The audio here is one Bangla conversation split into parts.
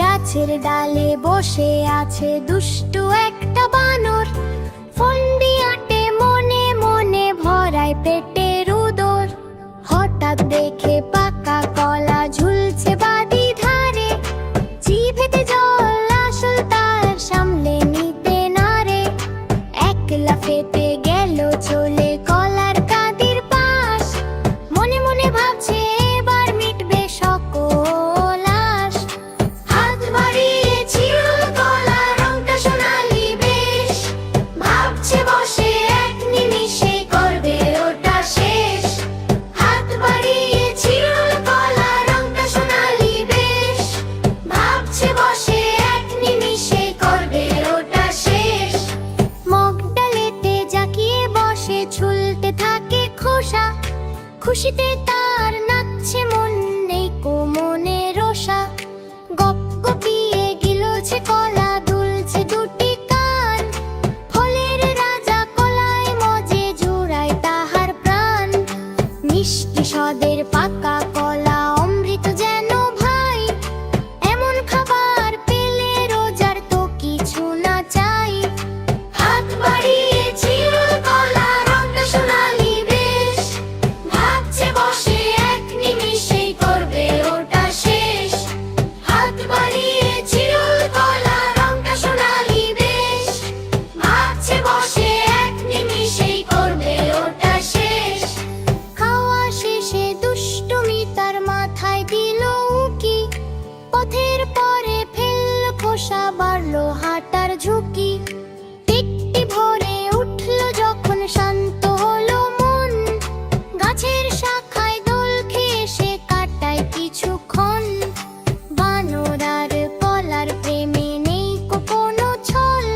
গাছের ডালে বসে আছে দুষ্টু একটা বানর, ফন্দি আঁটে মনে মনে ভরায় পেটের উদর। হঠাৎ দেখে পাকা কলা ঝুলছে বাদি ধারে, জিভেতে জল আসল তার সামলে নিতে নারে। একলা ফেটে গেল চলে কলার কাঁদির পাশ, মনে মনে ভাবছে এবার মিটবে সকল আশ। হাত বাড়িয়ে ছিঁড়ল কলা, রংটা সোনালি বেশ, ভাবছে বসে এক নিমিষে করবে ওটা শেষ। হাত বাড়িয়ে ছিঁড়ল কলা, রংটা সোনালি বেশ, ভাবছে বসে এক নিমিষে করবে ওটা শেষ। মগ ডালেতে জাকিয়ে বসে ঝুলতে থাকে খোসা, খুশিতে তার নাচছে মন, নেই কো মনে রোষা। গপ গপিয়ে গিলছে কলা, দুলছে দুটি কান, ফলের রাজা কলায় মজে জুড়ায় তাহার প্রাণ। মিষ্টি স্বাদের পাকা কলা অমৃত যেন ভাই, এমন খাবার পেলে রোজার তো কিছু না চাই। হাত বাড়িয়ে ছিঁড়ল কলা, রংটা সোনালি বেশ, ভাবছে বসে এক নিমিষেই করবে ওটা শেষ। হাত বাড়িয়ে ছিঁড়ল কলা, রংটা সোনালি বেশ, ভাবছে বসে এক নিমিষেই করবে ওটা শেষ। খাওয়া শেষে দুষ্টুমি তার মাথায় দিল উকি, পথের পরে ফেলল খোসা, বাড়লো হাঁটার ঝুঁকি। পেটটি ভরে উঠল যখন শান্ত হলো মন, গাছের শাখায় দোল খেয়ে সে কাটায় কিছুক্ষণ। বানর আর কলার প্রেমে নেই কো কোনো ছল,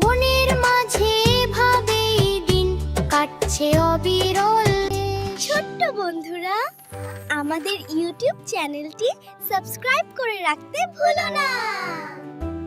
বনের মাঝে এভাবেই দিন কাটছে অবিরল। ছোট্ট বন্ধুরা, আমাদের ইউটিউব চ্যানেলটি সাবস্ক্রাইব করে রাখতে ভুলো না।